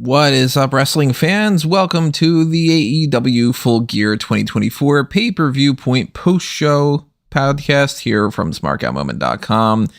What is up, wrestling fans? Welcome to the AEW Full Gear 2024 Pay-Per-Viewpoint post-show podcast here from SmarkOutMoment.com.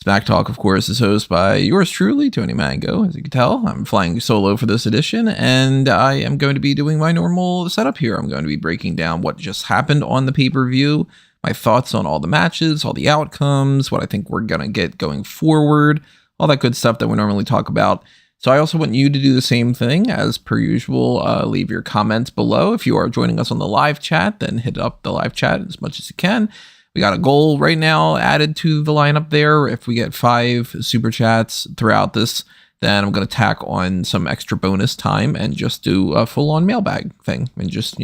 Smack Talk, of course, is hosted by yours truly, Tony Mango. As you can tell, I'm flying solo for this edition, and I am going to be doing my normal setup here. I'm going to be breaking down what just happened on the pay-per-view, my thoughts on all the matches, all the outcomes, what I think we're going to get going forward, all that good stuff that we normally talk about. So I also want you to do the same thing. As per usual, leave your comments below. If you are joining us on the live chat, then hit up the live chat as much as you can. We got a goal right now added to the lineup there. If we get 5 super chats throughout this, then I'm going to tack on some extra bonus time and just do a full-on mailbag thing and just,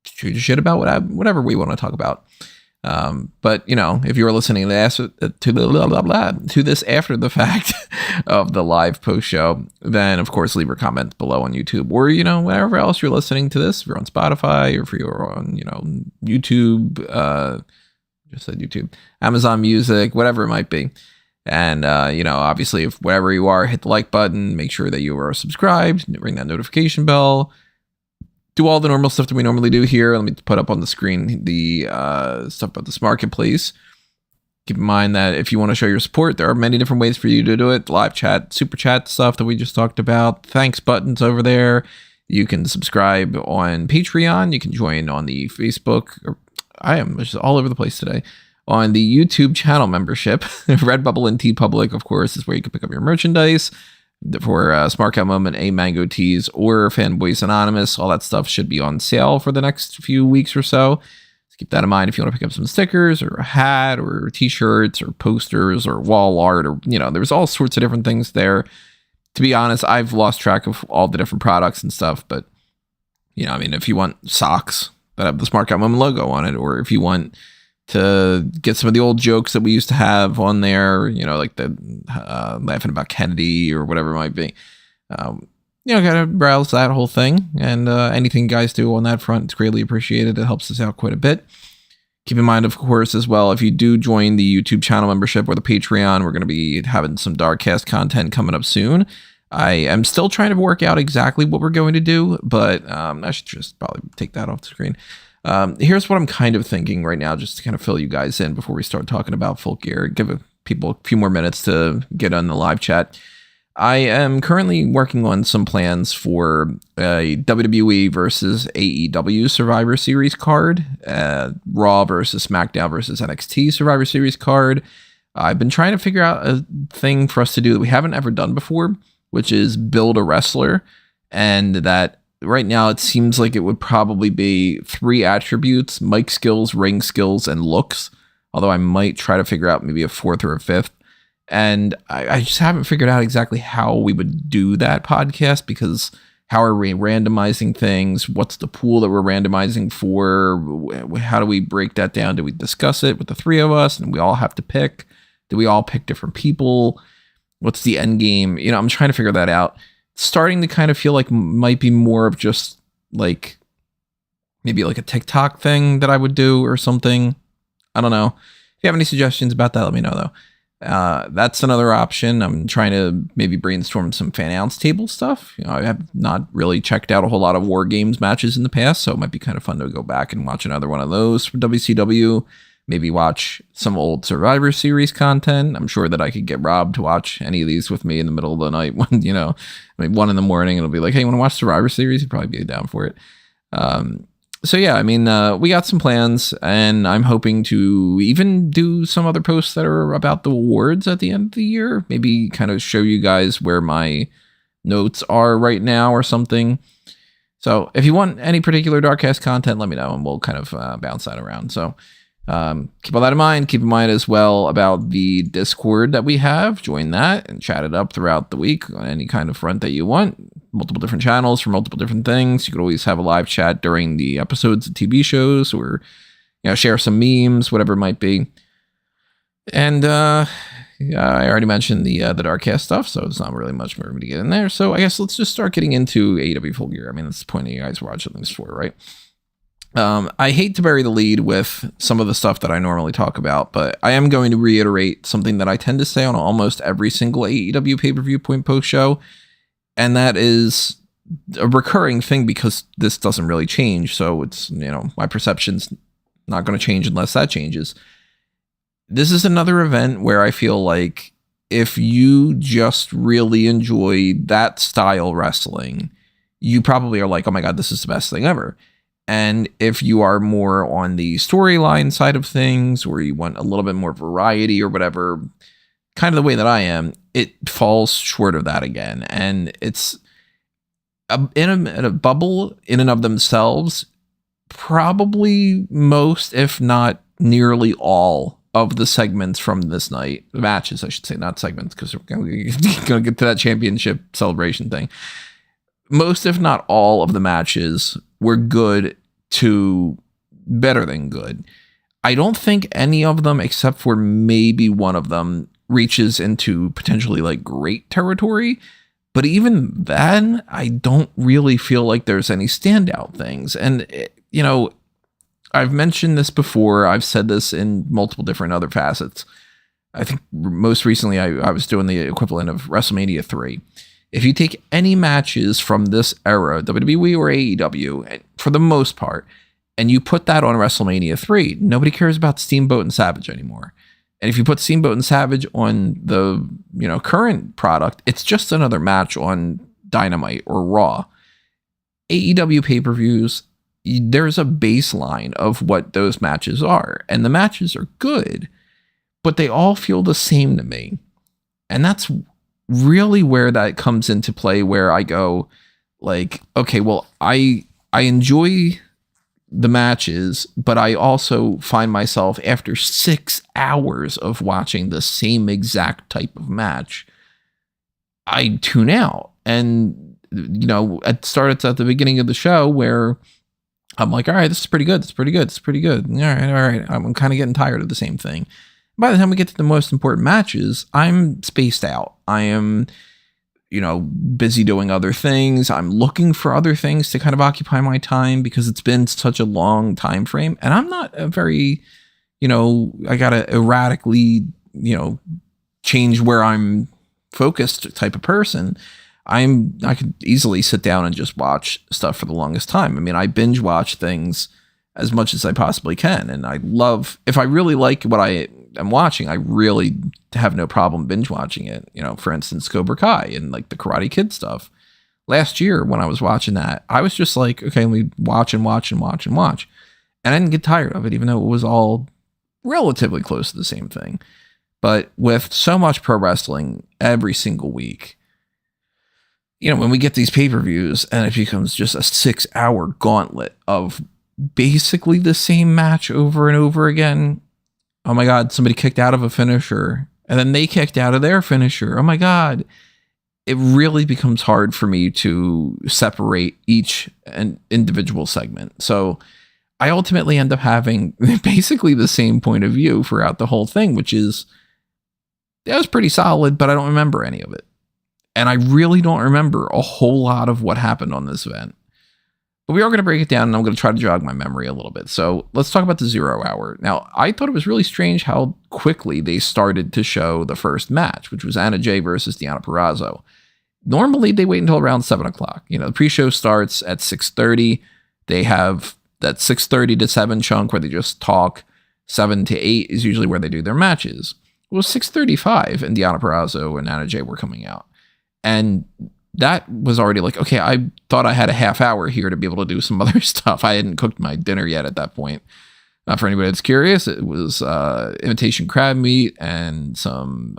shoot a shit about whatever we want to talk about. But if you're listening to this after the fact of the live post show, then of course leave your comments below on YouTube or, wherever else you're listening to this. If you're on Spotify or if you're on, YouTube, just said YouTube, Amazon Music, whatever it might be. And, obviously if wherever you are, hit the like button, make sure that you are subscribed, ring that notification bell. Do all the normal stuff that we normally do here. Let me put up on the screen the stuff about this marketplace. Keep in mind that if you want to show your support, there are many different ways for you to do it. Live chat, super chat stuff that we just talked about. Thanks buttons over there. You can subscribe on Patreon. You can join on the Facebook. I am just all over the place today. On the YouTube channel membership. Redbubble and TeePublic, of course, is where you can pick up your merchandise. For Smark Out Moment, A Mango Tees, or Fanboys Anonymous. All that stuff should be on sale for the next few weeks or so. So keep that in mind if you want to pick up some stickers or a hat or t-shirts or posters or wall art or, there's all sorts of different things there. To be honest, I've lost track of all the different products and stuff, but, if you want socks that have the Smark Out Moment logo on it, or if you want to get some of the old jokes that we used to have on there, like the laughing about Kennedy or whatever it might be. Gotta browse that whole thing, and anything you guys do on that front, it's greatly appreciated. It helps us out quite a bit. Keep in mind, of course, as well, if you do join the YouTube channel membership or the Patreon, we're going to be having some Darkcast content coming up soon. I am still trying to work out exactly what we're going to do, but I should just probably take that off the screen. Here's what I'm kind of thinking right now, just to kind of fill you guys in before we start talking about Full Gear. Give people a few more minutes to get on the live chat. I am currently working on some plans for a WWE versus AEW Survivor Series card, Raw versus SmackDown versus NXT Survivor Series card. I've been trying to figure out a thing for us to do that we haven't ever done before, which is build a wrestler, and that right now, it seems like it would probably be 3 attributes: mic skills, ring skills, and looks. Although I might try to figure out maybe a 4th or a 5th. And I just haven't figured out exactly how we would do that podcast, because how are we randomizing things? What's the pool that we're randomizing for? How do we break that down? Do we discuss it with the 3 of us and we all have to pick? Do we all pick different people? What's the end game? I'm trying to figure that out. Starting to kind of feel like might be more of just like maybe like a TikTok thing that I would do or something. I don't know. If you have any suggestions about that, let me know though. That's another option. I'm trying to maybe brainstorm some fan announce table stuff. I have not really checked out a whole lot of War Games matches in the past, so it might be kind of fun to go back and watch another one of those from WCW. Maybe watch some old Survivor Series content. I'm sure that I could get Rob to watch any of these with me in the middle of the night when, 1 in the morning, it'll be like, hey, you want to watch Survivor Series? He'd probably be down for it. So yeah, we got some plans, and I'm hoping to even do some other posts that are about the awards at the end of the year. Maybe kind of show you guys where my notes are right now or something. So if you want any particular Darkcast content, let me know, and we'll kind of bounce that around. So keep all that in mind. Keep in mind as well about the Discord that we have. Join that and chat it up throughout the week on any kind of front that you want. Multiple different channels for multiple different things. You could always have a live chat during the episodes of TV shows, or share some memes, whatever it might be. And I already mentioned the Darkcast stuff, so it's not really much more to get in there. So I guess let's just start getting into AEW Full Gear. That's the point that you guys are watching this for, right? I hate to bury the lead with some of the stuff that I normally talk about, but I am going to reiterate something that I tend to say on almost every single AEW pay-per-view point post show. And that is a recurring thing because this doesn't really change. So it's, my perception's not going to change unless that changes. This is another event where I feel like if you just really enjoy that style wrestling, you probably are like, oh my God, this is the best thing ever. And if you are more on the storyline side of things, or you want a little bit more variety or whatever, kind of the way that I am, it falls short of that again. And it's in a bubble in and of themselves, probably most, if not nearly all, of the segments from this night, the matches, I should say, not segments, because we're going to get to that championship celebration thing. Most, if not all, of the matches were good to better than good. I don't think any of them, except for maybe one of them, reaches into potentially like great territory. But even then, I don't really feel like there's any standout things. And, I've mentioned this before. I've said this in multiple different other facets. I think most recently I was doing the equivalent of WrestleMania 3. If you take any matches from this era, WWE or AEW, for the most part, and you put that on WrestleMania 3, nobody cares about Steamboat and Savage anymore. And if you put Steamboat and Savage on the, current product, it's just another match on Dynamite or Raw. AEW pay-per-views, there's a baseline of what those matches are, and the matches are good, but they all feel the same to me. And that's really where that comes into play, where I go like, okay, well, I enjoy the matches, but I also find myself after 6 hours of watching the same exact type of match, I tune out. And, it started at the beginning of the show where I'm like, all right, this is pretty good. It's pretty good. It's pretty good. All right. I'm kind of getting tired of the same thing. By the time we get to the most important matches, I'm spaced out. I am, busy doing other things. I'm looking for other things to kind of occupy my time because it's been such a long time frame. And I'm not a very, I got to erratically, change where I'm focused type of person. I could easily sit down and just watch stuff for the longest time. I mean, I binge watch things as much as I possibly can. And I love, if I really like what I am watching, I really have no problem binge watching it. For instance, Cobra Kai and like the Karate Kid stuff. Last year when I was watching that, I was just like, okay, let me watch and watch and watch and watch. And I didn't get tired of it, even though it was all relatively close to the same thing. But with so much pro wrestling every single week, when we get these pay-per-views and it becomes just a 6-hour gauntlet of basically the same match over and over again. Oh my God, somebody kicked out of a finisher and then they kicked out of their finisher. Oh my God. It really becomes hard for me to separate each and individual segment. So I ultimately end up having basically the same point of view throughout the whole thing, which is, that was pretty solid, but I don't remember any of it. And I really don't remember a whole lot of what happened on this event. But we are going to break it down, and I'm going to try to jog my memory a little bit. So let's talk about the 0 hour. Now, I thought it was really strange how quickly they started to show the first match, which was Anna Jay versus Deonna Purrazzo. Normally, they wait until around 7 o'clock. The pre-show starts at 6:30. They have that 6:30 to 7 chunk where they just talk. 7 to 8 is usually where they do their matches. It was 6:35, and Deonna Purrazzo and Anna Jay were coming out. And that was already like, okay, I thought I had a half hour here to be able to do some other stuff. I hadn't cooked my dinner yet at that point. For anybody that's curious, it was imitation crab meat and some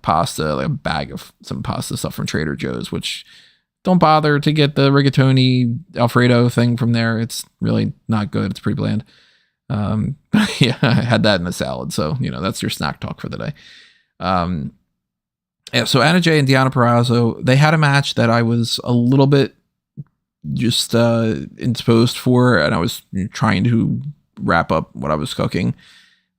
pasta, like a bag of some pasta stuff from Trader Joe's, which don't bother to get the rigatoni Alfredo thing from there. It's really not good. It's pretty bland. Yeah, I had that in a salad. So, that's your snack talk for the day. Yeah, so Anna Jay and Deonna Purrazzo, they had a match that I was a little bit just indisposed for, and I was trying to wrap up what I was cooking,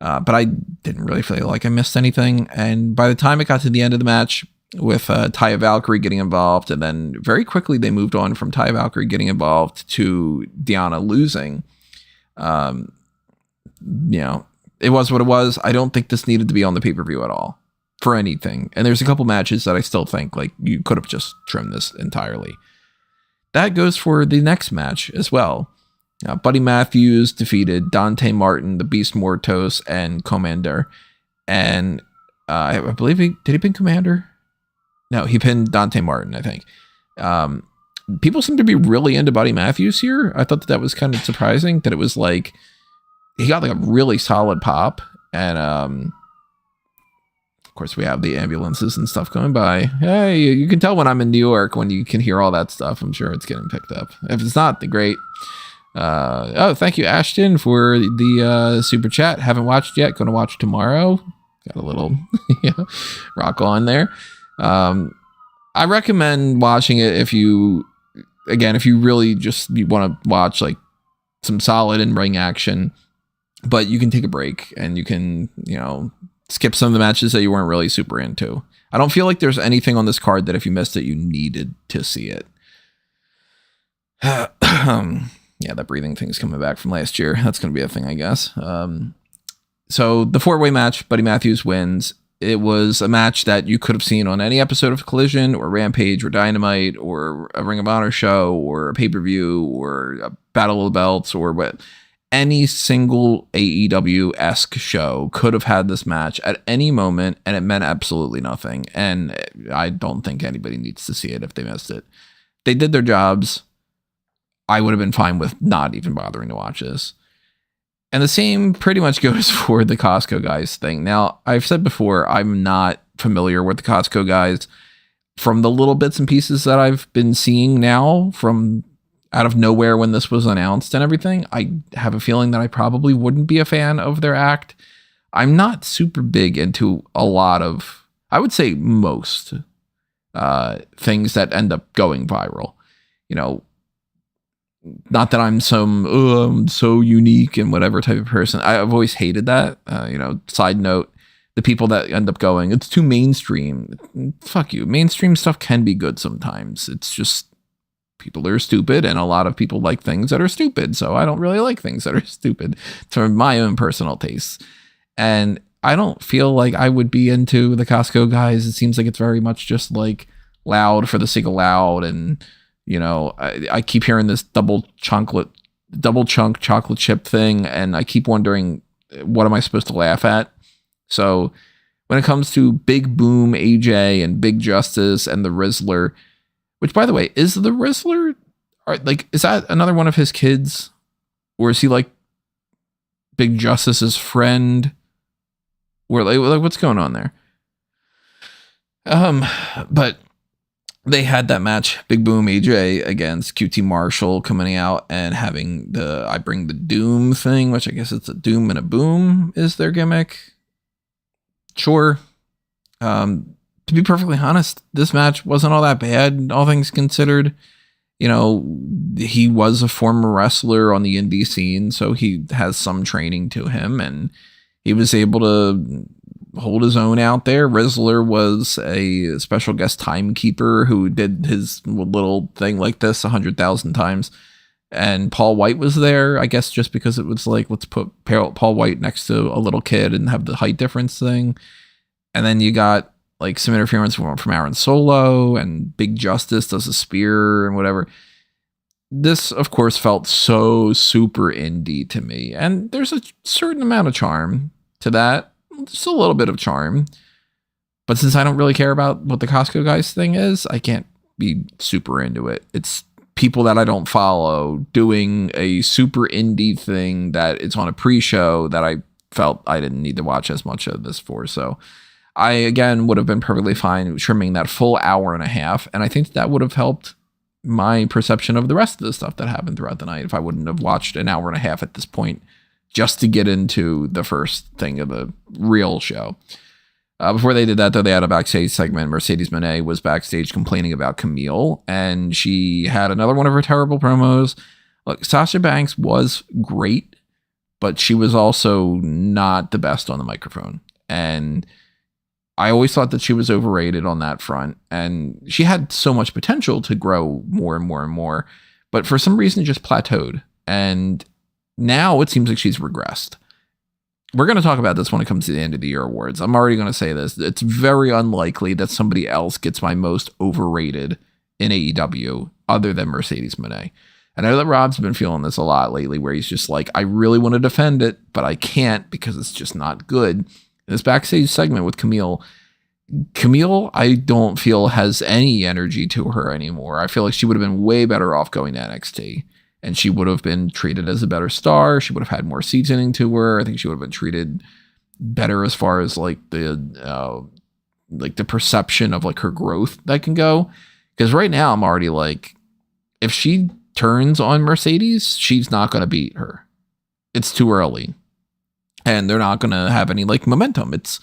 but I didn't really feel like I missed anything. And by the time it got to the end of the match with Taya Valkyrie getting involved, and then very quickly they moved on from Taya Valkyrie getting involved to Deonna losing, it was what it was. I don't think this needed to be on the pay-per-view at all. for anything. And there's a couple matches that I still think like you could have just trimmed this entirely. That goes for the next match as well. Buddy Matthews defeated Dante Martin, the Beast Mortos, and Komander. And I believe did he pin Komander? No, he pinned Dante Martin, I think. People seem to be really into Buddy Matthews here. I thought that was kind of surprising that it was like he got like a really solid pop. And of course, we have the ambulances and stuff going by. Hey, you can tell when I'm in New York when you can hear all that stuff. I'm sure it's getting picked up. If it's not, then great. Thank you, Ashton, for the super chat. Haven't watched yet. Going to watch tomorrow. Got a little rock on there. I recommend watching it if you really just want to watch like some solid in-ring action, but you can take a break and you can, skip some of the matches that you weren't really super into. I don't feel like there's anything on this card that if you missed it, you needed to see it. Yeah, that breathing thing's coming back from last year. That's going to be a thing, I guess. So the 4-way match, Buddy Matthews wins. It was a match that you could have seen on any episode of Collision or Rampage or Dynamite or a Ring of Honor show or a pay-per-view or a Battle of the Belts or what. Any single AEW-esque show could have had this match at any moment, and it meant absolutely nothing. And I don't think anybody needs to see it if they missed it. They did their jobs. I would have been fine with not even bothering to watch this. And the same pretty much goes for the Costco guys thing. Now, I've said before, I'm not familiar with the Costco guys. From the little bits and pieces that I've been seeing now from out of nowhere when this was announced and everything, I have a feeling that I probably wouldn't be a fan of their act. I'm not super big into a lot of, I would say most things that end up going viral. Not that I'm I'm so unique and whatever type of person. I've always hated that. Side note, the people that end up going, it's too mainstream. Fuck you. Mainstream stuff can be good sometimes. It's just people are stupid, and a lot of people like things that are stupid. So I don't really like things that are stupid for my own personal tastes. And I don't feel like I would be into the Costco guys. It seems like it's very much just like loud for the sake of loud. And, I keep hearing this double chunk chocolate chip thing. And I keep wondering, what am I supposed to laugh at? So when it comes to Big Boom, AJ, and Big Justice and the Rizzler, which, by the way, is the Rizzler, is that another one of his kids? Or is he like Big Justice's friend? Or like what's going on there? But they had that match, Big Boom AJ against QT Marshall, coming out and having the I Bring the Doom thing, which I guess it's a doom and a boom is their gimmick. Sure. To be perfectly honest, this match wasn't all that bad, all things considered. He was a former wrestler on the indie scene, so he has some training to him, and he was able to hold his own out there. Rizzler was a special guest timekeeper who did his little thing like this 100,000 times. And Paul White was there, I guess, just because it was like, let's put Paul White next to a little kid and have the height difference thing. And then you got like some interference from Aaron Solo, and Big Justice does a spear and whatever. This, of course, felt so super indie to me. And there's a certain amount of charm to that. Just a little bit of charm. But since I don't really care about what the Costco guys thing is, I can't be super into it. It's people that I don't follow doing a super indie thing that it's on a pre-show that I felt I didn't need to watch as much of this for. So I, again, would have been perfectly fine trimming that full hour and a half. And I think that would have helped my perception of the rest of the stuff that happened throughout the night if I wouldn't have watched an hour and a half at this point just to get into the first thing of the real show. Before they did that, though, they had a backstage segment. Mercedes Moné was backstage complaining about Kamille, and she had another one of her terrible promos. Look, Sasha Banks was great, but she was also not the best on the microphone. And I always thought that she was overrated on that front, and she had so much potential to grow more and more and more, but for some reason it just plateaued. And now it seems like she's regressed. we're going to talk about this when it comes to the end of the year awards. I'm already going to say this. It's very unlikely that somebody else gets my most overrated in AEW other than Mercedes Moné. I know that Rob's been feeling this a lot lately, where he's just like, I really want to defend it, but I can't because it's just not good. In this backstage segment with Kamille, I don't feel has any energy to her anymore. I feel like she would have been way better off going to NXT, and she would have been treated as a better star. She would have had more seasoning to her. I think she would have been treated better as far as like the perception of like her growth that can go. Because right now I'm already like, if she turns on Mercedes, she's not going to beat her. It's too early, and they're not going to have any like momentum. It's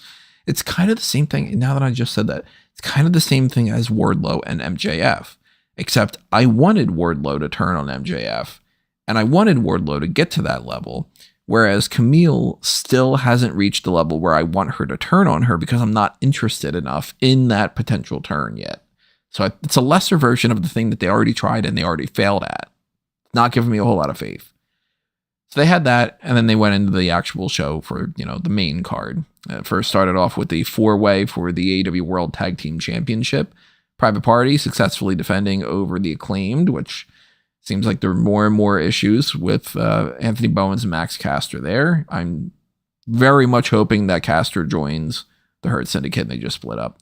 kind of the same thing. Now that I just said that, it's kind of the same thing as Wardlow and MJF, except I wanted Wardlow to turn on MJF, and I wanted Wardlow to get to that level, whereas Kamille still hasn't reached the level where I want her to turn on her because I'm not interested enough in that potential turn yet. So it's a lesser version of the thing that they already tried and they already failed at. Not giving me a whole lot of faith. So they had that, and then they went into the actual show for, the main card. It first started off with the 4-way for the AEW World Tag Team Championship. Private Party successfully defending over the Acclaimed, which seems like there are more and more issues with Anthony Bowens and Max Caster there. I'm very much hoping that Caster joins the Hurt Syndicate and they just split up.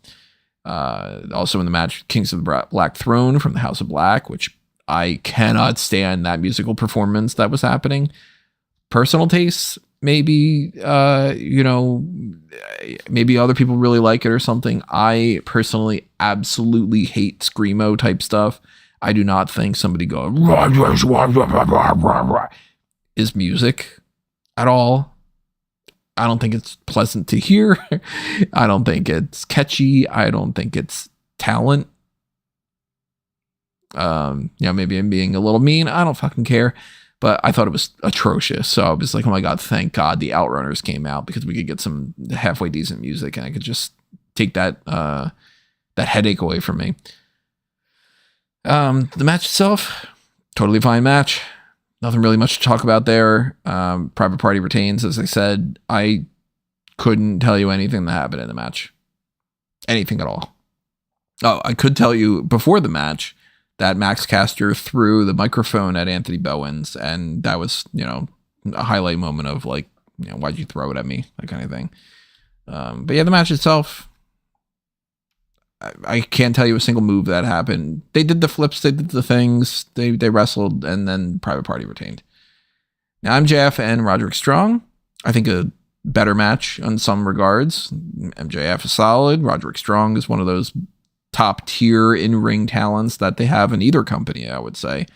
Also in the match, Kings of the Black Throne from the House of Black, which I cannot stand that musical performance that was happening. Personal tastes, maybe, maybe other people really like it or something. I personally absolutely hate screamo type stuff. I do not think somebody going is music at all. I don't think it's pleasant to hear. I don't think it's catchy. I don't think it's talent. Maybe I'm being a little mean. I don't fucking care. But I thought it was atrocious. So I was like, oh my God, thank God the Outrunners came out because we could get some halfway decent music and I could just take that headache away from me. The match itself, totally fine match. Nothing really much to talk about there. Private Party retains, as I said. I couldn't tell you anything that happened in the match. Anything at all. Oh, I could tell you before the match that Max Caster threw the microphone at Anthony Bowens, and that was, a highlight moment of like, why'd you throw it at me? That kind of thing. But yeah, the match itself, I can't tell you a single move that happened. They did the flips, they did the things, they wrestled, and then Private Party retained. Now, MJF and Roderick Strong, I think a better match in some regards. MJF is solid. Roderick Strong is one of those top tier in-ring talents that they have in either company, I would say.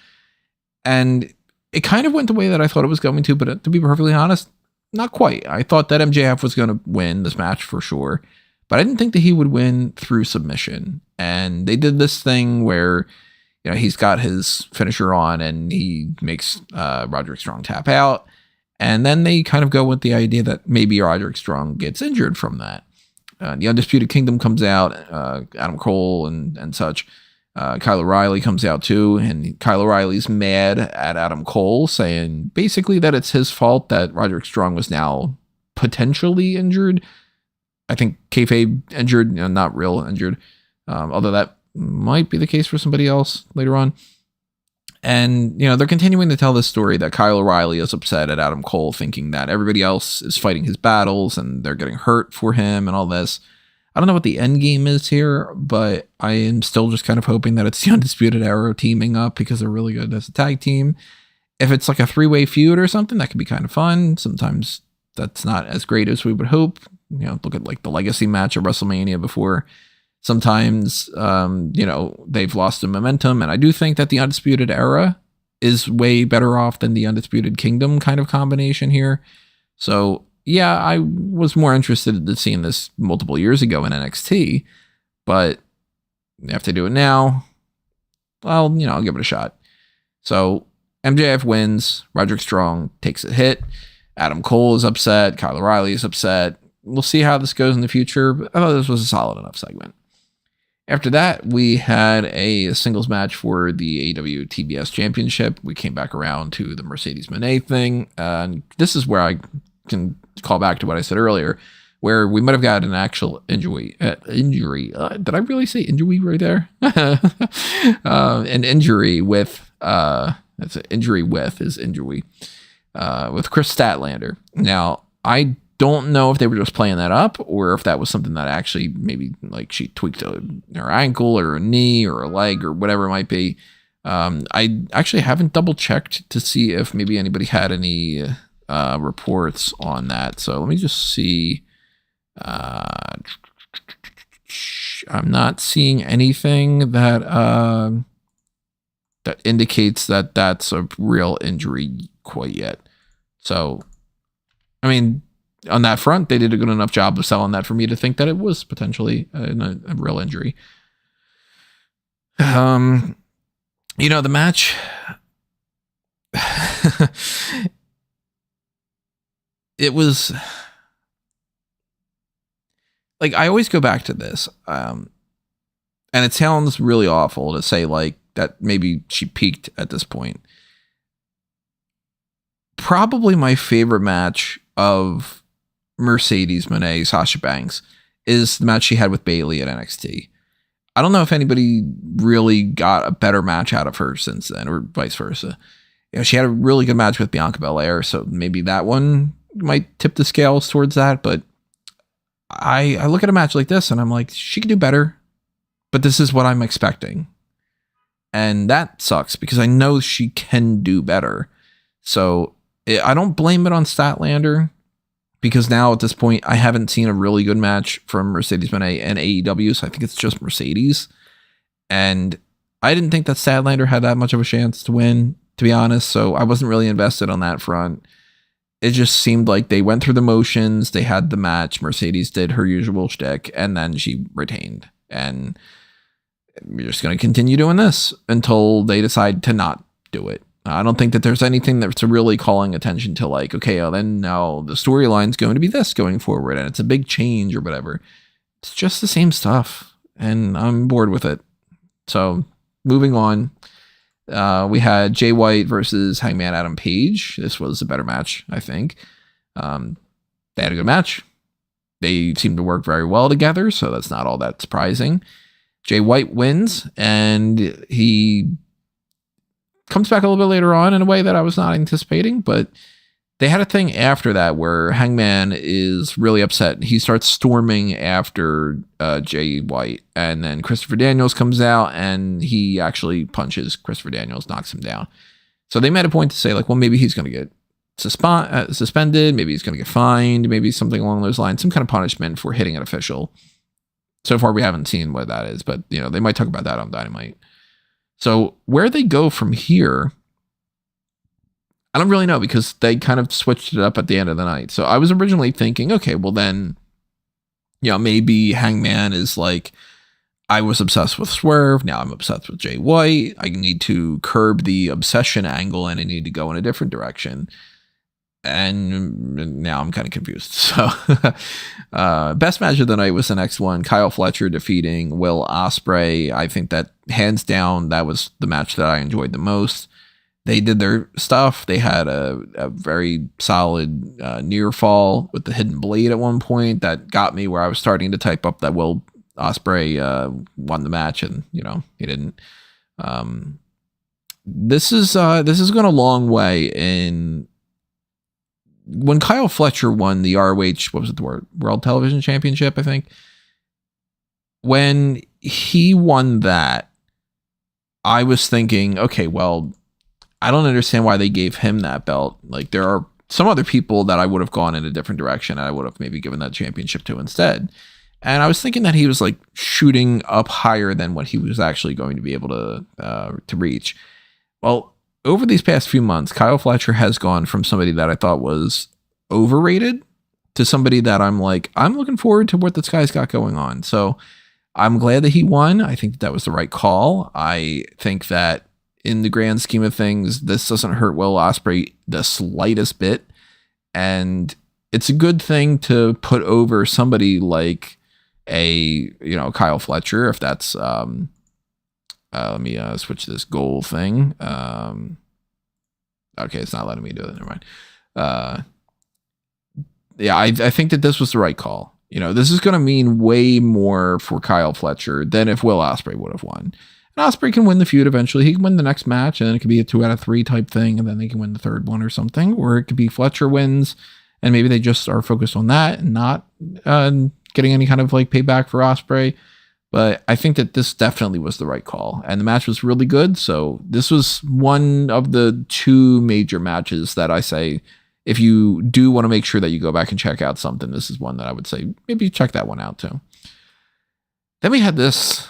And it kind of went the way that I thought it was going to, but to be perfectly honest, not quite. I thought that MJF was going to win this match for sure. But I didn't think that he would win through submission. And they did this thing where, he's got his finisher on and he makes Roderick Strong tap out. And then they kind of go with the idea that maybe Roderick Strong gets injured from that. The Undisputed Kingdom comes out, Adam Cole and such. Kyle O'Reilly comes out too. And Kyle O'Reilly's mad at Adam Cole, saying basically that it's his fault that Roderick Strong was now potentially injured. I think kayfabe injured, not real injured. Although that might be the case for somebody else later on. And, they're continuing to tell this story that Kyle O'Reilly is upset at Adam Cole, thinking that everybody else is fighting his battles and they're getting hurt for him and all this. I don't know what the end game is here, but I am still just kind of hoping that it's the Undisputed Era teaming up because they're really good as a tag team. If it's like a 3-way feud or something, that could be kind of fun. Sometimes that's not as great as we would hope. Look at like the Legacy match at WrestleMania before. Sometimes, they've lost the momentum. And I do think that the Undisputed Era is way better off than the Undisputed Kingdom kind of combination here. So, yeah, I was more interested in seeing this multiple years ago in NXT. But they have to do it now. Well, I'll give it a shot. So, MJF wins. Roderick Strong takes a hit. Adam Cole is upset. Kyle O'Reilly is upset. We'll see how this goes in the future. But I thought this was a solid enough segment. After that, we had a singles match for the AEW TBS Championship. We came back around to the Mercedes Moné thing. And this is where I can call back to what I said earlier, where we might have got an actual injury. Did I really say injury right there? An injury with that's an injury with is injury with Kris Statlander. Now, I don't know if they were just playing that up or if that was something that actually maybe like she tweaked her ankle or a knee or a leg or whatever it might be. I actually haven't double checked to see if maybe anybody had any reports on that. So let me just see. I'm not seeing anything that that indicates that that's a real injury quite yet. So, I mean, on that front, they did a good enough job of selling that for me to think that it was potentially a real injury. The match, it was like, I always go back to this, and it sounds really awful to say like that maybe she peaked at this point. Probably my favorite match of Mercedes Moné, Sasha Banks, is the match she had with Bayley at NXT. I don't know if anybody really got a better match out of her since then, or vice versa. She had a really good match with Bianca Belair, so maybe that one might tip the scales towards that. But I look at a match like this and I'm like, she could do better, but this is what I'm expecting. And that sucks because I know she can do better. So I don't blame it on Statlander, because now at this point, I haven't seen a really good match from Mercedes Moné and AEW, so I think it's just Mercedes. And I didn't think that Statlander had that much of a chance to win, to be honest, so I wasn't really invested on that front. It just seemed like they went through the motions, they had the match, Mercedes did her usual shtick, and then she retained. And we're just going to continue doing this until they decide to not do it. I don't think that there's anything that's really calling attention to like, okay, then now the storyline's going to be this going forward and it's a big change or whatever. It's just the same stuff and I'm bored with it. So moving on, we had Jay White versus Hangman Adam Page. This was a better match, I think. They had a good match. They seem to work very well together, so that's not all that surprising. Jay White wins and he comes back a little bit later on in a way that I was not anticipating, but they had a thing after that where Hangman is really upset. He starts storming after Jay White, and then Christopher Daniels comes out and he actually punches Christopher Daniels, knocks him down. So they made a point to say like, well, maybe he's going to get suspended, maybe he's going to get fined, maybe something along those lines, some kind of punishment for hitting an official. So far, we haven't seen what that is, but they might talk about that on Dynamite. So where they go from here, I don't really know, because they kind of switched it up at the end of the night. So I was originally thinking, okay, well then, maybe Hangman is like, I was obsessed with Swerve, now I'm obsessed with Jay White. I need to curb the obsession angle and I need to go in a different direction. And now I'm kind of confused. So best match of the night was the next one. Kyle Fletcher defeating Will Ospreay. I think that hands down, that was the match that I enjoyed the most. They did their stuff. They had a very solid near fall with the hidden blade at one point that got me where I was starting to type up that Will Ospreay won the match, and he didn't. This is going a long way in. When Kyle Fletcher won the ROH, what was it, the World Television Championship, I think. When he won that, I was thinking, okay, well, I don't understand why they gave him that belt. Like, there are some other people that I would have gone in a different direction and I would have maybe given that championship to instead. And I was thinking that he was like shooting up higher than what he was actually going to be able to reach. Well, over these past few months, Kyle Fletcher has gone from somebody that I thought was overrated to somebody that I'm like, I'm looking forward to what this guy's got going on. So I'm glad that he won. I think that was the right call. I think that in the grand scheme of things, this doesn't hurt Will Ospreay the slightest bit. And it's a good thing to put over somebody like Kyle Fletcher, if that's, let me switch this goal thing. Okay, it's not letting me do it. Never mind. yeah, I think that this was the right call. You know, this is going to mean way more for Kyle Fletcher than if Will Ospreay would have won. And Ospreay can win the feud eventually. He can win the next match, and then it could be a 2 out of 3 type thing, and then they can win the third one or something. Or it could be Fletcher wins, and maybe they just are focused on that and not getting any kind of like payback for Ospreay. But I think that this definitely was the right call, and the match was really good. So this was one of the 2 major matches that I say, if you do want to make sure that you go back and check out something, this is one that I would say maybe check that one out too. Then we had this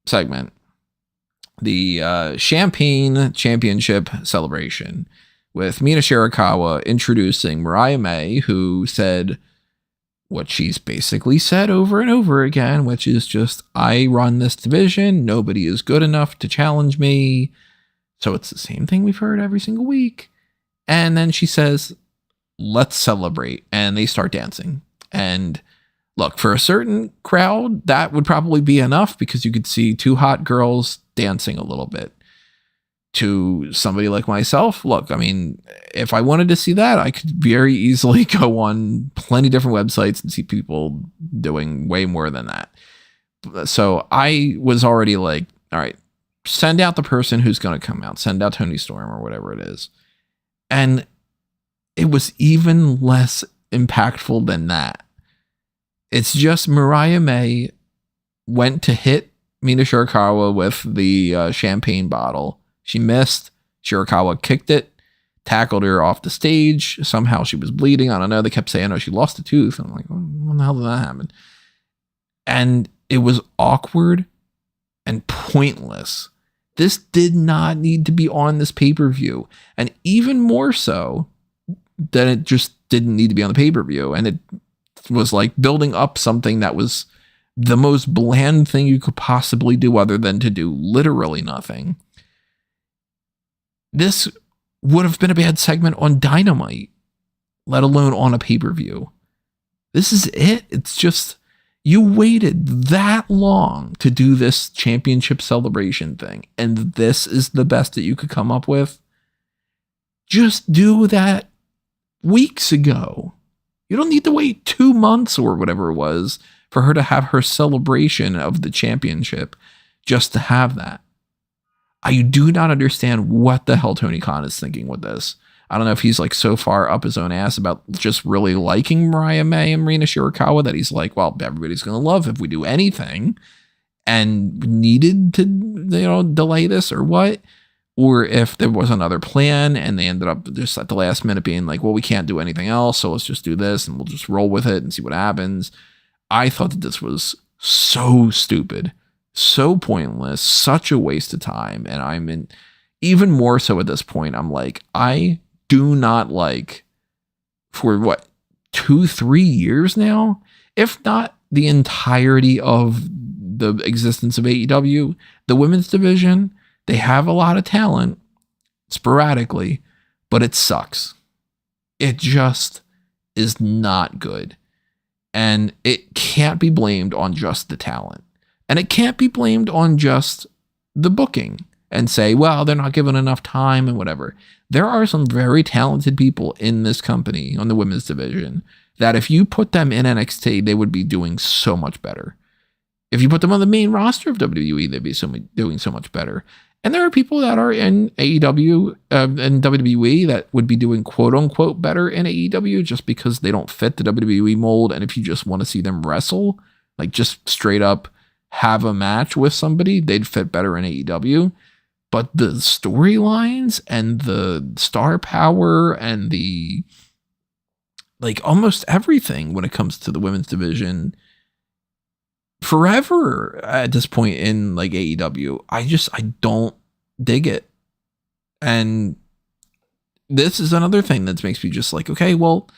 segment, the Champagne Championship Celebration, with Mina Shirakawa introducing Mariah May, who said what she's basically said over and over again, which is just, I run this division. Nobody is good enough to challenge me. So it's the same thing we've heard every single week. And then she says, let's celebrate. And they start dancing. And look, for a certain crowd, that would probably be enough, because you could see 2 hot girls dancing a little bit. To somebody like myself, look, I mean, if I wanted to see that, I could very easily go on plenty of different websites and see people doing way more than that. So I was already like, all right, send out the person who's going to come out. Send out Tony Storm or whatever it is. And it was even less impactful than that. It's just Mariah May went to hit Mina Shirakawa with the champagne bottle. She missed. Shirakawa kicked it, tackled her off the stage. Somehow she was bleeding. I don't know. They kept saying, oh, she lost a tooth. I'm like, when the hell did that happen? And it was awkward and pointless. This did not need to be on this pay-per-view. And even more so that it just didn't need to be on the pay-per-view. And it was like building up something that was the most bland thing you could possibly do, other than to do literally nothing. This would have been a bad segment on Dynamite, let alone on a pay-per-view. This is it. It's just, you waited that long to do this championship celebration thing, and this is the best that you could come up with. Just do that weeks ago. You don't need to wait 2 months or whatever it was for her to have her celebration of the championship just to have that. I do not understand what the hell Tony Khan is thinking with this. I don't know if he's like so far up his own ass about just really liking Mariah May and Mina Shirakawa that he's like, well, everybody's going to love if we do anything, and needed to, delay this or what. Or if there was another plan and they ended up just at the last minute being like, well, we can't do anything else, so let's just do this and we'll just roll with it and see what happens. I thought that this was so stupid, so pointless, such a waste of time. And I'm in, even more so at this point, I'm like, I do not like, for what, 2-3 years now, if not the entirety of the existence of AEW, the women's division, they have a lot of talent sporadically, but it sucks. It just is not good. And it can't be blamed on just the talent. And it can't be blamed on just the booking and say, well, they're not given enough time and whatever. There are some very talented people in this company on the women's division that if you put them in NXT, they would be doing so much better. If you put them on the main roster of WWE, they'd be doing so much better. And there are people that are in AEW and WWE that would be doing quote unquote better in AEW just because they don't fit the WWE mold. And if you just want to see them wrestle, like just straight up have a match with somebody, they'd fit better in AEW. But the storylines and the star power and the, like, almost everything when it comes to the women's division forever at this point in like AEW, I don't dig it. And this is another thing that makes me just like, okay, well,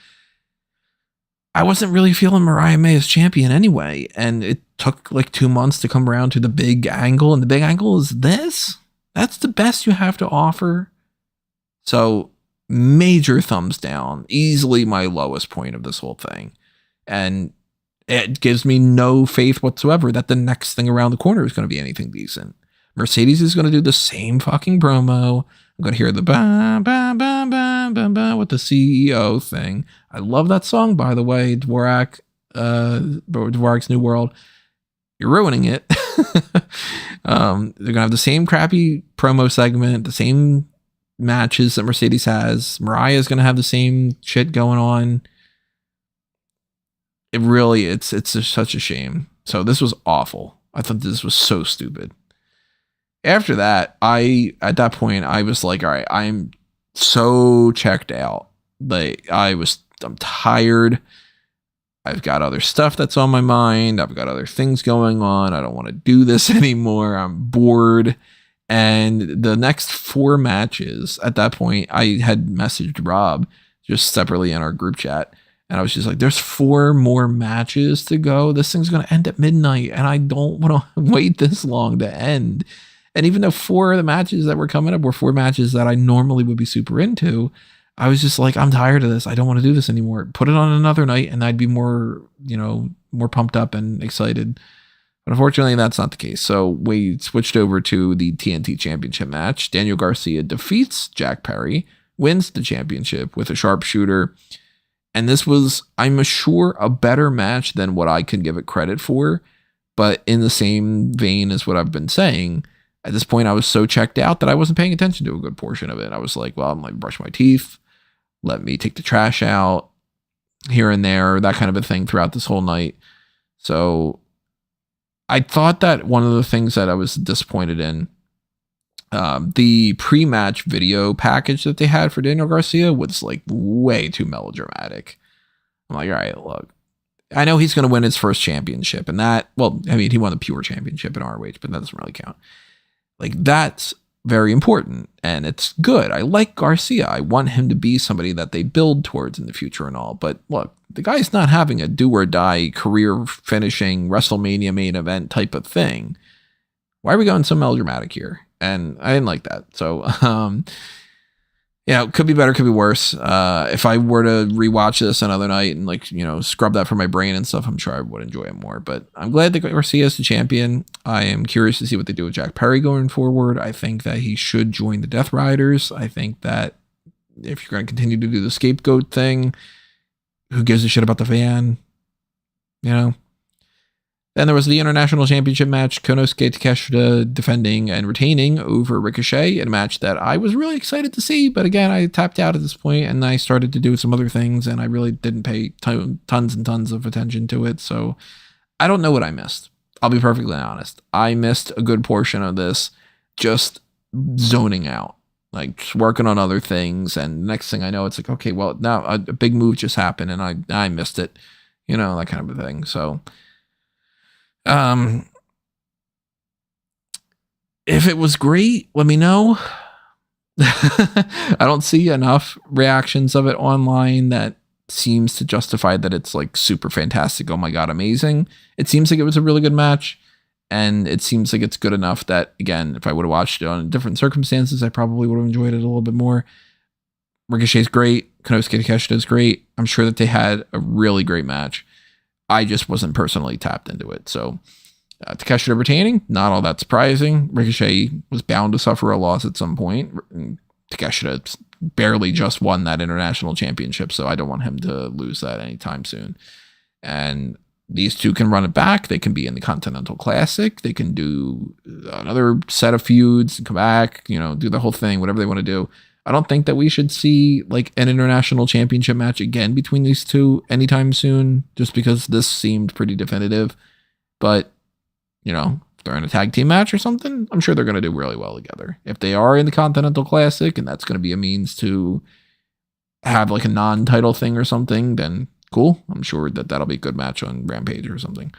I wasn't really feeling Mariah May as champion anyway, and it took like 2 months to come around to the big angle, and the big angle is this. That's the best you have to offer. So major thumbs down, easily my lowest point of this whole thing. And it gives me no faith whatsoever that the next thing around the corner is going to be anything decent. Mercedes is going to do the same fucking promo. I'm going to hear the ba ba ba ba with the CEO thing. I love that song, by the way, Dvorak's New World. You're ruining it. They're gonna have the same crappy promo segment, the same matches that Mercedes has. Mariah's gonna have the same shit going on. It's just such a shame. So this was awful. I thought this was so stupid. After that, at that point I was like, all right, I'm so checked out. Like I'm tired. I've got other stuff that's on my mind. I've got other things going on. I don't want to do this anymore. I'm bored. And the next 4 matches, at that point, I had messaged Rob just separately in our group chat. And I was just like, there's 4 more matches to go. This thing's going to end at midnight. And I don't want to wait this long to end. And even though 4 of the matches that were coming up were 4 matches that I normally would be super into, I was just like, I'm tired of this. I don't want to do this anymore. Put it on another night and I'd be more pumped up and excited. But unfortunately, that's not the case. So we switched over to the TNT Championship match. Daniel Garcia defeats Jack Perry, wins the championship with a sharpshooter. And this was, I'm sure, a better match than what I could give it credit for. But in the same vein as what I've been saying, at this point, I was so checked out that I wasn't paying attention to a good portion of it. I was like, well, I'm like, brush my teeth. Let me take the trash out here and there, that kind of a thing throughout this whole night. So I thought that one of the things that I was disappointed in, the pre-match video package that they had for Daniel Garcia was like way too melodramatic. I'm like, all right, look, I know he's going to win his first championship and that, well, I mean, he won the pure championship in ROH, but that doesn't really count. Like that's very important and it's good. I like Garcia. I want him to be somebody that they build towards in the future and all. But look, the guy's not having a do or die career finishing WrestleMania main event type of thing. Why are we going so melodramatic here? And I didn't like that. So, it could be better, could be worse. If I were to rewatch this another night and scrub that from my brain and stuff, I'm sure I would enjoy it more. But I'm glad that Garcia is the champion. I am curious to see what they do with Jack Perry going forward. I think that he should join the Death Riders. I think that if you're going to continue to do the scapegoat thing, who gives a shit about the fan? Then there was the International Championship match, Konosuke Takeshita defending and retaining over Ricochet in a match that I was really excited to see. But again, I tapped out at this point and I started to do some other things and I really didn't pay tons and tons of attention to it. So I don't know what I missed. I'll be perfectly honest. I missed a good portion of this just zoning out, like just working on other things. And next thing I know, it's like, okay, well, now a big move just happened and I missed it, that kind of a thing. So if it was great, let me know. I don't see enough reactions of it online that seems to justify that it's like super fantastic. Oh my God, amazing. It seems like it was a really good match. And it seems like it's good enough that, again, if I would have watched it on different circumstances, I probably would have enjoyed it a little bit more. Ricochet's great. Konosuke Takeshita is great. I'm sure that they had a really great match. I just wasn't personally tapped into it. So Takeshita retaining, not all that surprising. Ricochet was bound to suffer a loss at some point. Takeshita barely just won that international championship, so I don't want him to lose that anytime soon. And these two can run it back. They can be in the Continental Classic. They can do another set of feuds and come back, do the whole thing, whatever they want to do. I don't think that we should see like an international championship match again between these two anytime soon, just because this seemed pretty definitive. But, if they're in a tag team match or something, I'm sure they're going to do really well together. If they are in the Continental Classic and that's going to be a means to have like a non-title thing or something, then cool. I'm sure that that'll be a good match on Rampage or something.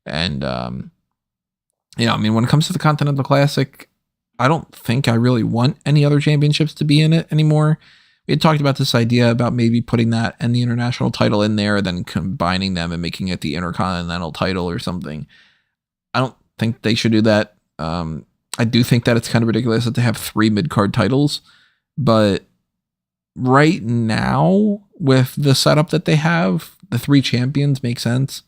And, when it comes to the Continental Classic, I don't think I really want any other championships to be in it anymore. We had talked about this idea about maybe putting that and the international title in there, then combining them and making it the Intercontinental title or something. I don't think they should do that. I do think that it's kind of ridiculous that they have 3 mid-card titles, but right now with the setup that they have, the 3 champions make sense.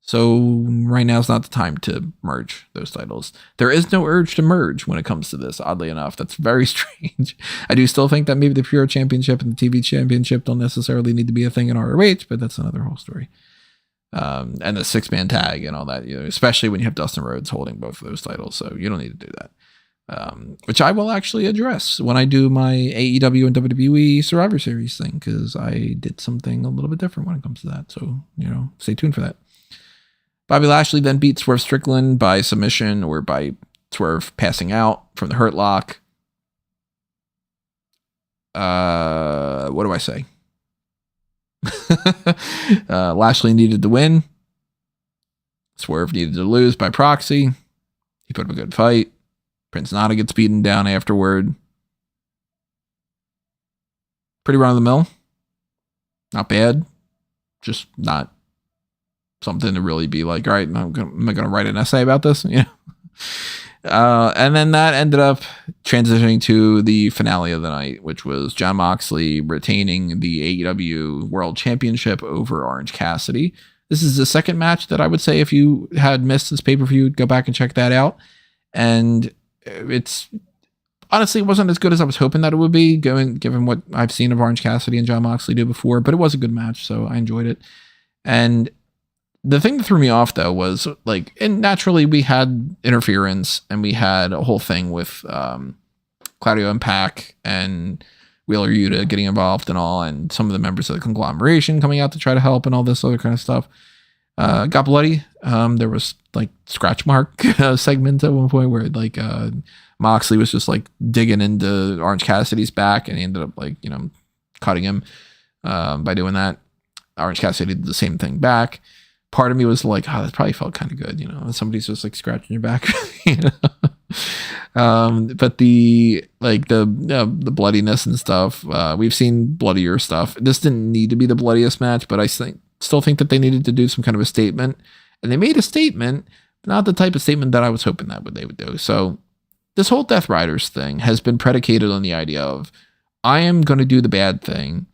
So right now is not the time to merge those titles. There is no urge to merge when it comes to this, oddly enough. That's very strange. I do still think that maybe the Pure Championship and the TV Championship don't necessarily need to be a thing in ROH, but that's another whole story. And the 6-man tag and all that, especially when you have Dustin Rhodes holding both of those titles. So you don't need to do that. Which I will actually address when I do my AEW and WWE Survivor Series thing, because I did something a little bit different when it comes to that. So, stay tuned for that. Bobby Lashley then beat Swerve Strickland by submission or by Swerve passing out from the Hurt Lock. What do I say? Lashley needed to win. Swerve needed to lose by proxy. He put up a good fight. Prince Nana gets beaten down afterward. Pretty run of the mill. Not bad. Just not something to really be like, all right, am I going to write an essay about this? And then that ended up transitioning to the finale of the night, which was Jon Moxley retaining the AEW World Championship over Orange Cassidy. This is the second match that I would say, if you had missed this pay-per-view, go back and check that out. And it's honestly, it wasn't as good as I was hoping that it would be, given what I've seen of Orange Cassidy and Jon Moxley do before, but it was a good match, so I enjoyed it. And the thing that threw me off, though, was and naturally we had interference and we had a whole thing with Claudio and Pac and Wheeler Yuta getting involved and all, and some of the members of the conglomeration coming out to try to help and all this other kind of stuff. Got bloody. There was scratch mark segments at one point where Moxley was just digging into Orange Cassidy's back, and he ended up cutting him by doing that. Orange Cassidy did the same thing back. Part of me was like, oh, that probably felt kind of good, somebody's just scratching your back. But the bloodiness and stuff, we've seen bloodier stuff. This didn't need to be the bloodiest match, but I still think that they needed to do some kind of a statement, and they made a statement, but not the type of statement that I was hoping that they would do. So this whole Death Riders thing has been predicated on the idea of, I am going to do the bad thing,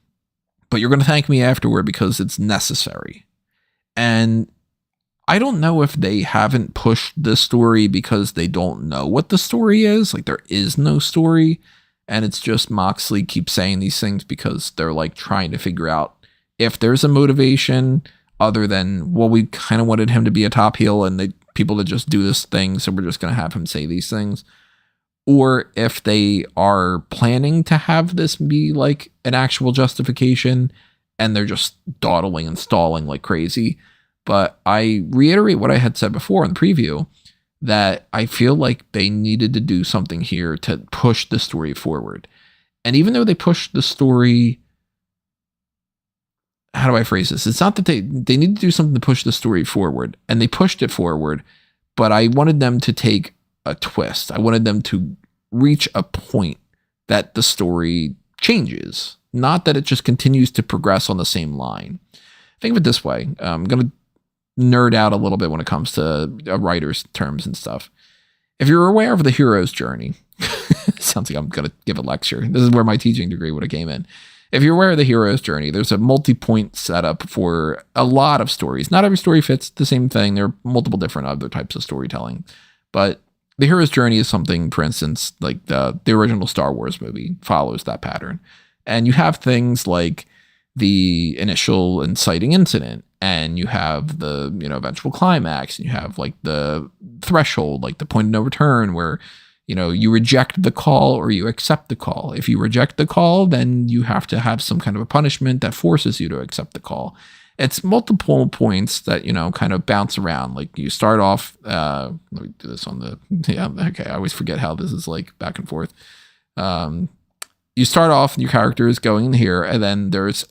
but you're going to thank me afterward because it's necessary. And I don't know if they haven't pushed the story because they don't know what the story is. There is no story, and it's just Moxley keeps saying these things because they're trying to figure out if there's a motivation other than, well, we kind of wanted him to be a top heel and people to just do this thing, so we're just going to have him say these things. Or if they are planning to have this be an actual justification and they're just dawdling and stalling like crazy. But I reiterate what I had said before in the preview, that I feel like they needed to do something here to push the story forward. And even though they pushed the story, how do I phrase this? It's not that they need to do something to push the story forward, and they pushed it forward, but I wanted them to take a twist. I wanted them to reach a point that the story changes, not that it just continues to progress on the same line. Think of it this way. I'm going to nerd out a little bit when it comes to writer's terms and stuff. If you're aware of the hero's journey, sounds like I'm going to give a lecture. This is where my teaching degree would have came in. If you're aware of the hero's journey, there's a multi-point setup for a lot of stories. Not every story fits the same thing. There are multiple different other types of storytelling. But the hero's journey is something, for instance, the original Star Wars movie follows that pattern. And you have things like the initial inciting incident, and you have the eventual climax, and you have the threshold, the point of no return, where you reject the call or you accept the call. If you reject the call, then you have to have some kind of a punishment that forces you to accept the call. It's multiple points that kind of bounce around. You start off, let me do this on the I always forget how this is back and forth. You start off and your character is going here, and then there's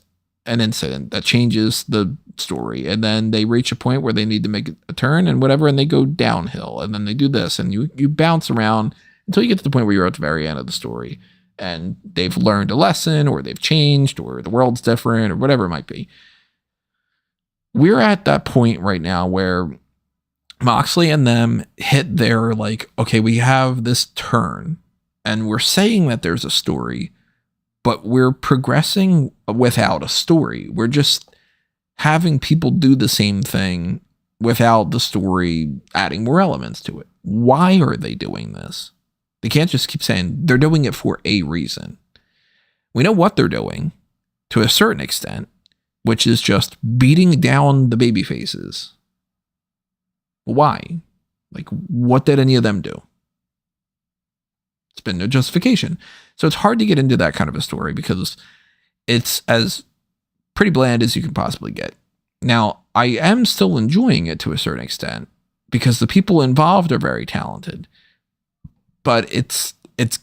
an incident that changes the story, and then they reach a point where they need to make a turn and whatever, and they go downhill, and then they do this, and you bounce around until you get to the point where you're at the very end of the story, and they've learned a lesson, or they've changed, or the world's different, or whatever it might be. We're at that point right now where Moxley and them hit their okay, we have this turn, and we're saying that there's a story, but we're progressing without a story. We're just having people do the same thing without the story adding more elements to it. Why are they doing this? They can't just keep saying they're doing it for a reason. We know what they're doing to a certain extent, which is just beating down the baby faces. Why? Like, what did any of them do? It's been no justification. So it's hard to get into that kind of a story because it's as pretty bland as you can possibly get. Now, I am still enjoying it to a certain extent because the people involved are very talented, but it's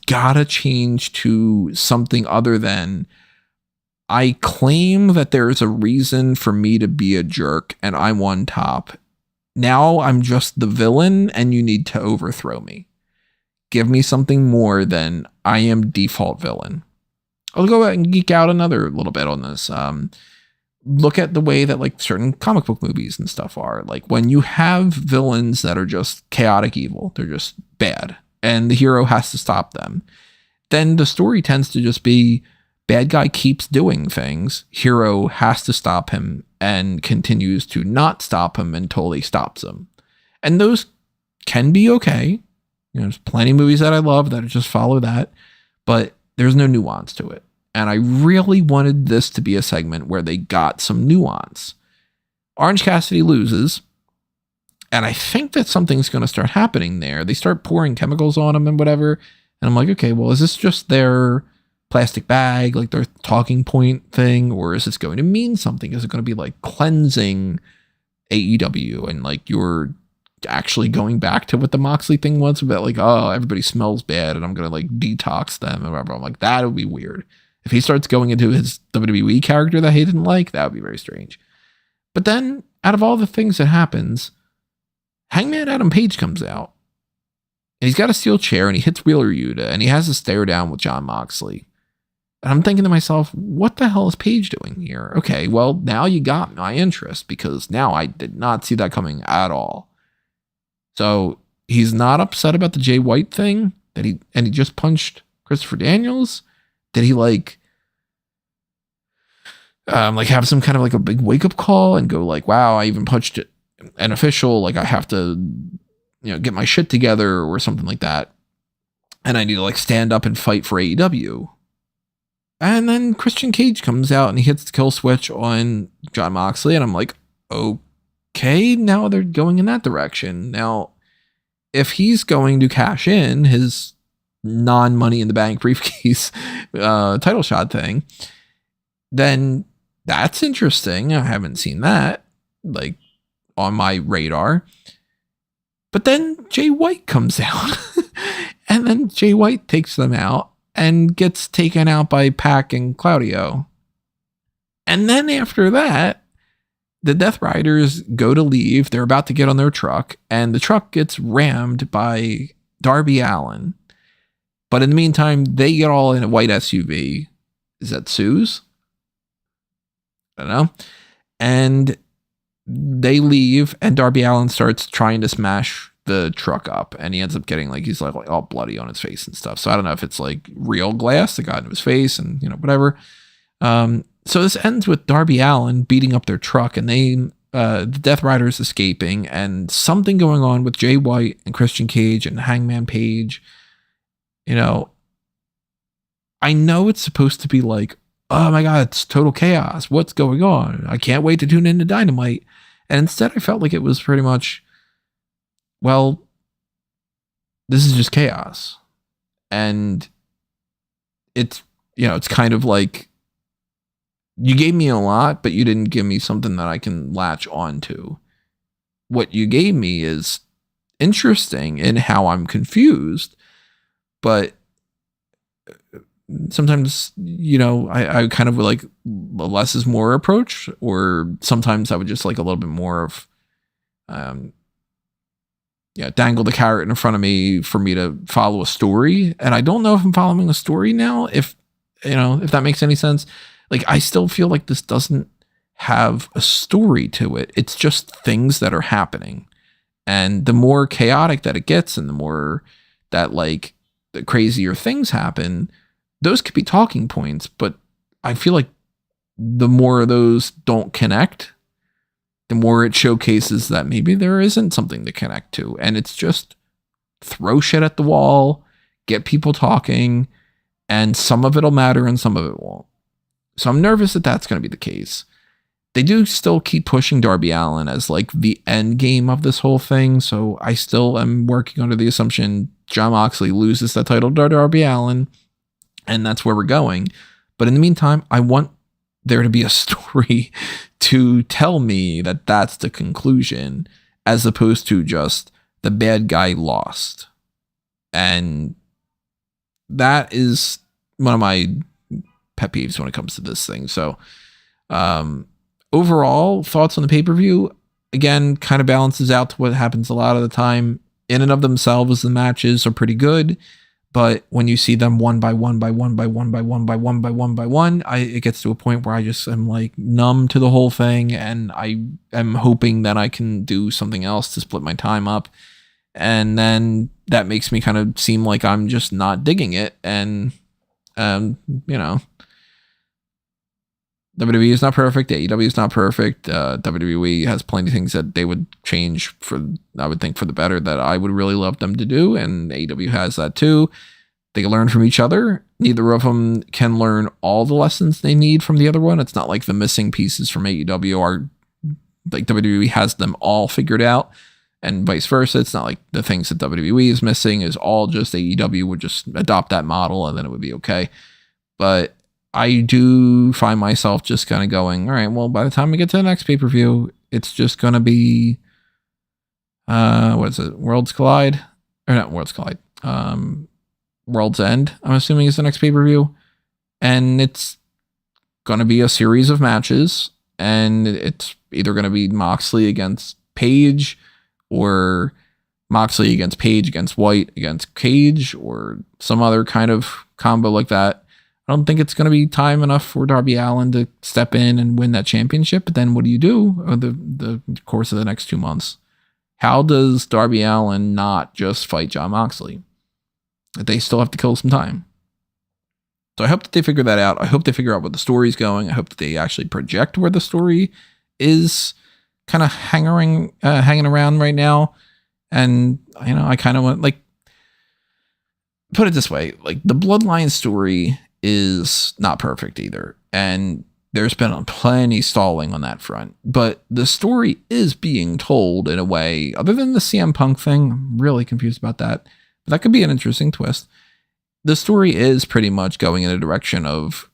gotta change to something other than I claim that there's a reason for me to be a jerk and I'm on top. Now I'm just the villain and you need to overthrow me. Give me something more than I am default villain. I'll go ahead and geek out another little bit on this. Look at the way that like certain comic book movies and stuff are. Like when you have villains that are just chaotic evil, they're just bad, and the hero has to stop them, then the story tends to just be bad guy keeps doing things, hero has to stop him and continues to not stop him until he stops him. And those can be okay. You know, there's plenty of movies that I love that just follow that, but there's no nuance to it. And I really wanted this to be a segment where they got some nuance. Orange Cassidy loses, and I think that something's going to start happening there. They start pouring chemicals on him and whatever. And I'm like, okay, well, is this just their plastic bag, like their talking point thing? Or is this going to mean something? Is it going to be like cleansing AEW and like you're actually going back to what the Moxley thing was about, like, oh, everybody smells bad and I'm going to like detox them and whatever. I'm like, that would be weird. If he starts going into his WWE character that he didn't like, that would be very strange. But then, out of all the things that happens, Hangman Adam Page comes out. And he's got a steel chair and he hits Wheeler Yuta and he has a stare down with Jon Moxley. And I'm thinking to myself, what the hell is Page doing here? Okay, well, now you got my interest because now I did not see that coming at all. So he's not upset about the Jay White thing that he just punched Christopher Daniels. Did he like have some kind of like a big wake up call and go like, wow, I even punched an official. Like I have to, get my shit together or something like that. And I need to like stand up and fight for AEW. And then Christian Cage comes out and he hits the kill switch on Jon Moxley. And I'm like, okay, now they're going in that direction. Now, if he's going to cash in his non-money in the bank briefcase title shot thing, then that's interesting. I haven't seen that like on my radar. But then Jay White comes out and then Jay White takes them out and gets taken out by Pac and Claudio. And then after that, the Death Riders go to leave. They're about to get on their truck and the truck gets rammed by Darby Allin. But in the meantime, they get all in a white SUV. Is that Sue's? I don't know. And they leave, and Darby Allin starts trying to smash the truck up, and he ends up getting he's all bloody on his face and stuff. So I don't know if it's like real glass that got into his face and whatever. So this ends with Darby Allin beating up their truck, and the Death Riders escaping, and something going on with Jay White and Christian Cage and Hangman Page. I know it's supposed to be like, oh my God, it's total chaos. What's going on? I can't wait to tune into Dynamite. And instead I felt like it was pretty much, well, this is just chaos. And it's, it's kind of like, you gave me a lot, but you didn't give me something that I can latch onto. What you gave me is interesting in how I'm confused, but sometimes, I kind of would like a less is more approach, or sometimes I would just like a little bit more of, dangle the carrot in front of me for me to follow a story. And I don't know if I'm following a story now, if that makes any sense. Like, I still feel like this doesn't have a story to it. It's just things that are happening. And the more chaotic that it gets and the more that like the crazier things happen, those could be talking points, but I feel like the more of those don't connect, the more it showcases that maybe there isn't something to connect to. And it's just throw shit at the wall, get people talking, and some of it'll matter and some of it won't. So I'm nervous that that's going to be the case. They do still keep pushing Darby Allin as like the end game of this whole thing. So I still am working under the assumption Jon Moxley loses that title to Darby Allin, and that's where we're going. But in the meantime, I want there to be a story to tell me that that's the conclusion, as opposed to just the bad guy lost. And that is one of my pet peeves when it comes to this thing. So, overall, thoughts on the pay-per-view, again, kind of balances out to what happens a lot of the time. In and of themselves, the matches are pretty good, but when you see them one by one, it gets to a point where I just am like numb to the whole thing, and I am hoping that I can do something else to split my time up. And then that makes me kind of seem like I'm just not digging it. And, WWE is not perfect. AEW is not perfect. WWE has plenty of things that they would change for, I would think, for the better, that I would really love them to do. And AEW has that too. They can learn from each other. Neither of them can learn all the lessons they need from the other one. It's not like the missing pieces from AEW are like WWE has them all figured out, and vice versa. It's not like the things that WWE is missing is all just AEW would just adopt that model and then it would be okay. But I do find myself just kind of going, all right, well, by the time we get to the next pay-per-view, it's just going to be, what is it? Worlds Collide? Or not Worlds Collide. World's End, I'm assuming, is the next pay-per-view. And it's going to be a series of matches. And it's either going to be Moxley against Page, or Moxley against Page against White against Cage, or some other kind of combo like that. I don't think it's going to be time enough for Darby Allin to step in and win that championship. But then what do you do over the course of the next 2 months? How does Darby Allin not just fight Jon Moxley? They still have to kill some time. So I hope that they figure that out. I hope they figure out where the story's going. I hope that they actually project where the story is kind of hanging around right now. And, I kind of want, like, put it this way, like, the Bloodline story is not perfect either, and there's been plenty stalling on that front, but the story is being told in a way, other than the CM Punk thing. I'm really confused about that, but that could be an interesting twist. The story is pretty much going in a direction of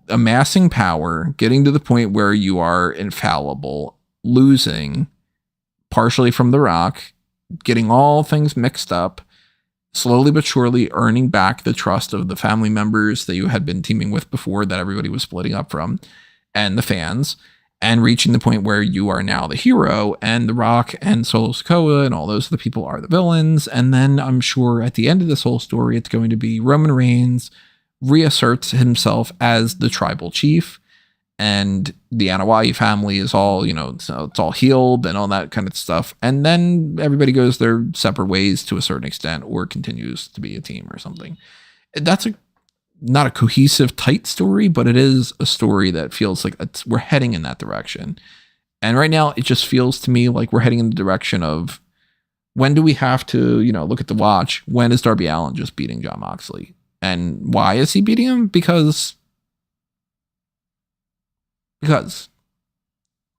amassing power, getting to the point where you are infallible, losing partially from The Rock, getting all things mixed up, slowly but surely earning back the trust of the family members that you had been teaming with before, that everybody was splitting up from, and the fans, and reaching the point where you are now the hero, and The Rock and Solo Sikoa and all those other people are the villains. And then I'm sure at the end of this whole story, it's going to be Roman Reigns reasserts himself as the tribal chief, and the Anoa'i family is all, so it's all healed and all that kind of stuff. And then everybody goes their separate ways to a certain extent, or continues to be a team or something. That's not a cohesive, tight story, but it is a story that feels like we're heading in that direction. And right now, it just feels to me like we're heading in the direction of, when do we have to, look at the watch? When is Darby Allin just beating Jon Moxley? And why is he beating him? Because.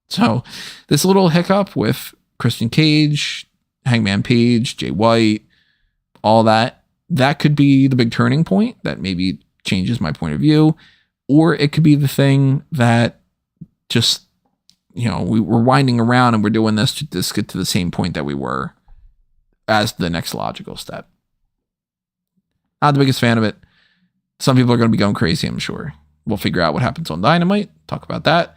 So this little hiccup with Christian Cage, Hangman Page, Jay White, all that could be the big turning point that maybe changes my point of view. Or it could be the thing that just, we're winding around and we're doing this to just get to the same point that we were as the next logical step. Not the biggest fan of it. Some people are going to be going crazy, I'm sure. We'll figure out what happens on Dynamite, talk about that.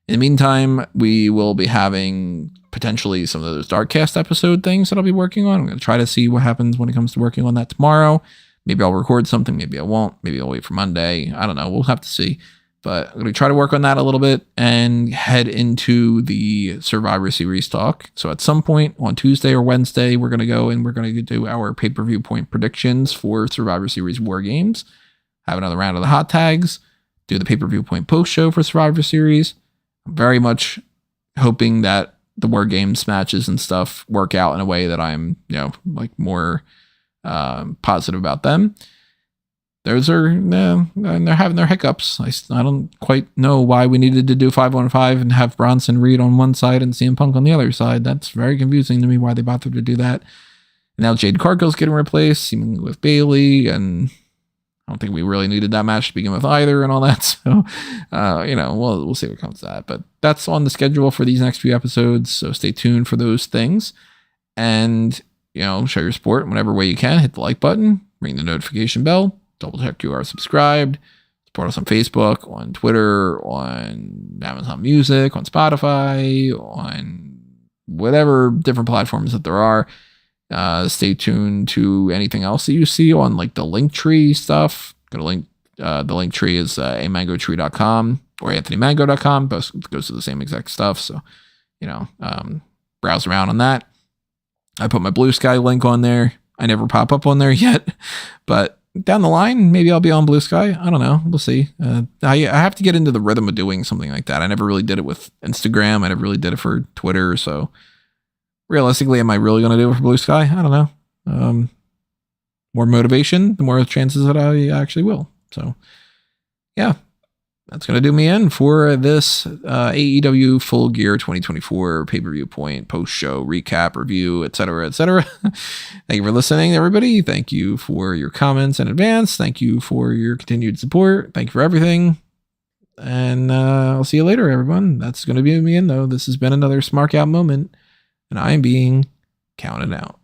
In the meantime, we will be having potentially some of those Darkcast episode things that I'll be working on. I'm going to try to see what happens when it comes to working on that tomorrow. Maybe I'll record something, maybe I won't. Maybe I'll wait for Monday. I don't know. We'll have to see. But I'm going to try to work on that a little bit and head into the Survivor Series talk. So at some point on Tuesday or Wednesday, we're going to go and we're going to do our Pay-Per-View-Point predictions for Survivor Series War Games. Have another round of the hot tags. Do the Pay-Per-View-Point post show for Survivor Series. I'm very much hoping that the War Games matches and stuff work out in a way that I'm, like more positive about them. Those are, and they're having their hiccups. I don't quite know why we needed to do 5-on-5 and have Bronson Reed on one side and CM Punk on the other side. That's very confusing to me why they bothered to do that. And now Jade Cargill's getting replaced, seemingly with Bayley, and I don't think we really needed that match to begin with either and all that. So, we'll see what comes to that. But that's on the schedule for these next few episodes, so stay tuned for those things. And, show your support in whatever way you can. Hit the like button, ring the notification bell, double check you are subscribed, support us on Facebook, on Twitter, on Amazon Music, on Spotify, on whatever different platforms that there are. Stay tuned to anything else that you see on like the Linktree stuff. Go to the Linktree is amangotree.com or anthonymango.com. Both goes to the same exact stuff. So, browse around on that. I put my Blue Sky link on there. I never pop up on there yet, but down the line, maybe I'll be on Blue Sky. I don't know. We'll see. I have to get into the rhythm of doing something like that. I never really did it with Instagram. I never really did it for Twitter. So realistically, am I really going to do it for Blue Sky? I don't know. More motivation, the more chances that I actually will. So yeah, that's going to do me in for this AEW Full Gear 2024 Pay-Per-Viewpoint post-show recap, review, etc., etc. Thank you for listening, everybody. Thank you for your comments in advance. Thank you for your continued support. Thank you for everything. And I'll see you later, everyone. That's going to be me in, though. This has been another Smark Out moment, and I am being counted out.